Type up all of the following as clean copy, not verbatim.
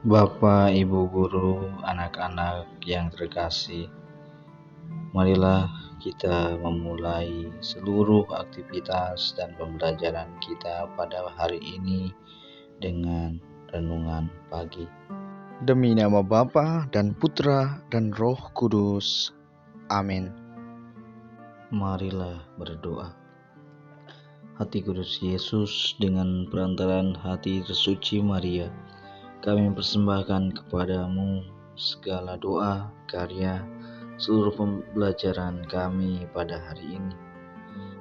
Bapak, Ibu guru, anak-anak yang terkasih, marilah kita memulai seluruh aktivitas dan pembelajaran kita pada hari ini dengan renungan pagi. Demi nama Bapa dan Putra dan Roh Kudus. Amin. Marilah berdoa. Hati Kudus Yesus, dengan perantaraan hati tersuci Maria, kami mempersembahkan kepadamu segala doa, karya, seluruh pembelajaran kami pada hari ini.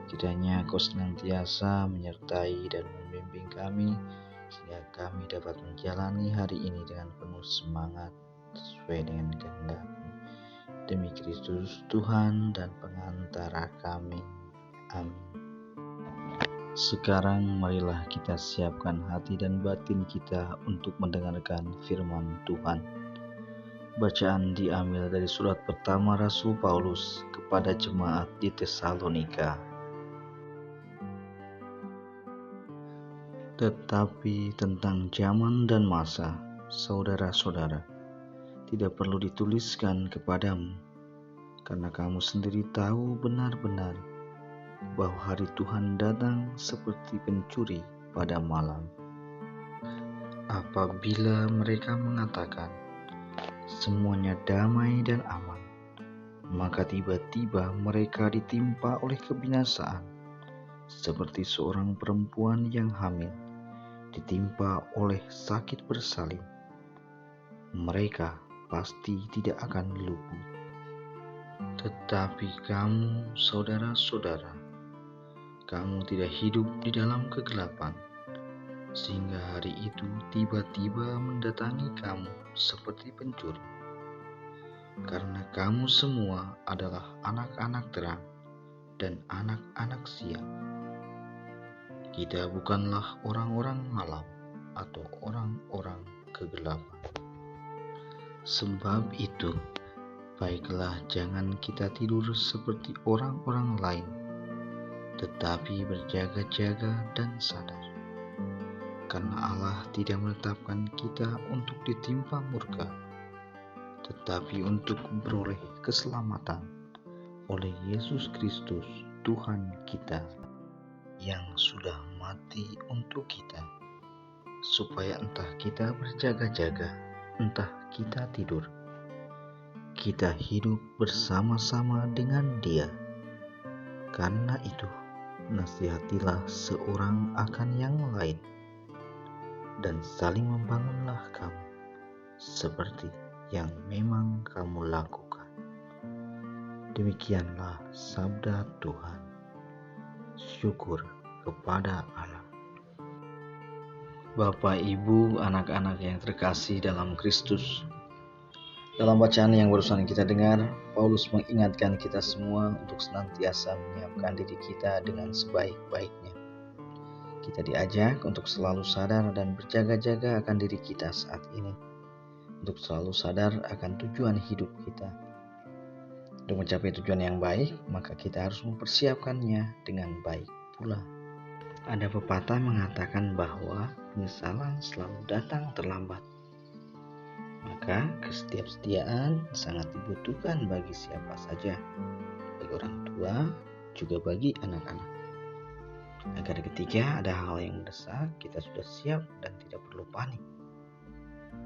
Kiranya Kau senantiasa menyertai dan membimbing kami, sehingga kami dapat menjalani hari ini dengan penuh semangat sesuai dengan kehendak-Mu. Demi Kristus Tuhan dan pengantara kami. Amin. Sekarang marilah kita siapkan hati dan batin kita untuk mendengarkan firman Tuhan. Bacaan diambil dari surat pertama Rasul Paulus kepada jemaat di Tesalonika. Tetapi tentang zaman dan masa, saudara-saudara, tidak perlu dituliskan kepadamu, karena kamu sendiri tahu benar-benar bahwa hari Tuhan datang seperti pencuri pada malam. Apabila mereka mengatakan semuanya damai dan aman, maka tiba-tiba mereka ditimpa oleh kebinasaan, seperti seorang perempuan yang hamil ditimpa oleh sakit bersalin. Mereka pasti tidak akan luput. Tetapi kamu, saudara-saudara, kamu tidak hidup di dalam kegelapan, sehingga hari itu tiba-tiba mendatangi kamu seperti pencuri. Karena kamu semua adalah anak-anak terang dan anak-anak siang. Kita bukanlah orang-orang malam atau orang-orang kegelapan. Sebab itu, baiklah jangan kita tidur seperti orang-orang lain, tetapi berjaga-jaga dan sadar. Karena Allah tidak menetapkan kita untuk ditimpa murka, tetapi untuk beroleh keselamatan oleh Yesus Kristus Tuhan kita, yang sudah mati untuk kita, supaya entah kita berjaga-jaga, entah kita tidur, kita hidup bersama-sama dengan Dia. Karena itu, nasihatilah seorang akan yang lain, dan saling membangunlah kamu, seperti yang memang kamu lakukan. Demikianlah sabda Tuhan. Syukur kepada Allah. Bapak, Ibu, anak-anak yang terkasih dalam Kristus, dalam bacaan yang barusan kita dengar, Paulus mengingatkan kita semua untuk senantiasa menyiapkan diri kita dengan sebaik-baiknya. Kita diajak untuk selalu sadar dan berjaga-jaga akan diri kita saat ini, untuk selalu sadar akan tujuan hidup kita. Untuk mencapai tujuan yang baik, maka kita harus mempersiapkannya dengan baik pula. Ada pepatah mengatakan bahwa penyesalan selalu datang terlambat. Maka kesetiaan sangat dibutuhkan bagi siapa saja, bagi orang tua, juga bagi anak-anak. Agar ketika ada hal yang mendesak, kita sudah siap dan tidak perlu panik.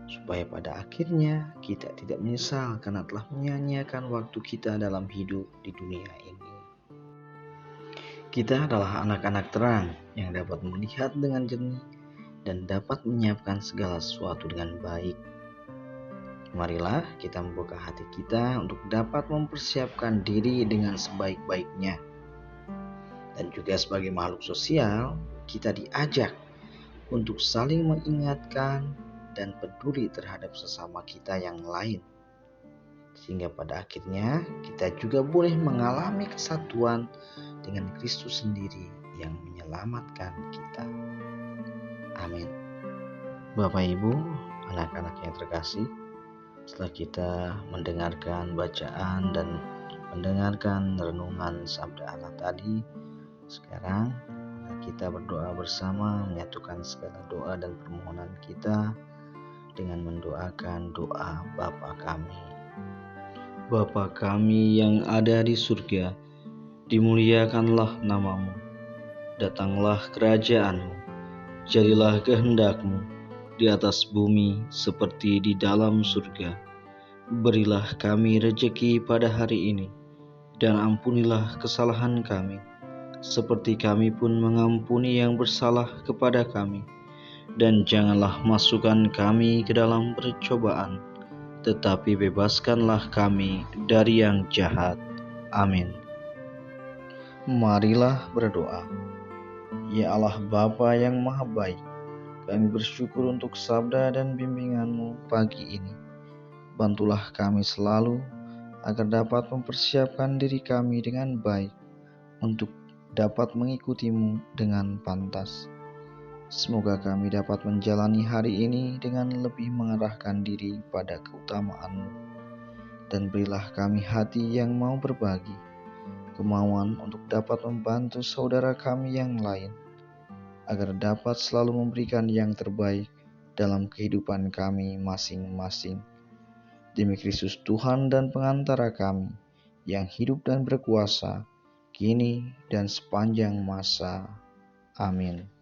Supaya pada akhirnya kita tidak menyesal karena telah menyia-nyiakan waktu kita dalam hidup di dunia ini. Kita adalah anak-anak terang yang dapat melihat dengan jernih dan dapat menyiapkan segala sesuatu dengan baik. Marilah kita membuka hati kita untuk dapat mempersiapkan diri dengan sebaik-baiknya. Dan juga sebagai makhluk sosial, kita diajak untuk saling mengingatkan dan peduli terhadap sesama kita yang lain, sehingga pada akhirnya kita juga boleh mengalami kesatuan dengan Kristus sendiri yang menyelamatkan kita. Amin. Bapak, Ibu, anak-anak yang terkasih, setelah kita mendengarkan bacaan dan mendengarkan renungan sabda Allah tadi, sekarang kita berdoa bersama, menyatukan segala doa dan permohonan kita dengan mendoakan doa Bapa kami. Bapa kami yang ada di surga, dimuliakanlah namamu, datanglah kerajaanmu, jadilah kehendak-Mu di atas bumi seperti di dalam surga. Berilah kami rejeki pada hari ini, dan ampunilah kesalahan kami, seperti kami pun mengampuni yang bersalah kepada kami. Dan janganlah masukkan kami ke dalam percobaan, tetapi bebaskanlah kami dari yang jahat. Amin. Marilah berdoa. Ya Allah Bapa yang Maha Baik, kami bersyukur untuk sabda dan bimbingan-Mu pagi ini. Bantulah kami selalu agar dapat mempersiapkan diri kami dengan baik untuk dapat mengikuti-Mu dengan pantas. Semoga kami dapat menjalani hari ini dengan lebih mengarahkan diri pada keutamaan-Mu. Dan berilah kami hati yang mau berbagi, kemauan untuk dapat membantu saudara kami yang lain, agar dapat selalu memberikan yang terbaik dalam kehidupan kami masing-masing. Demi Kristus Tuhan dan pengantara kami, yang hidup dan berkuasa, kini dan sepanjang masa. Amin.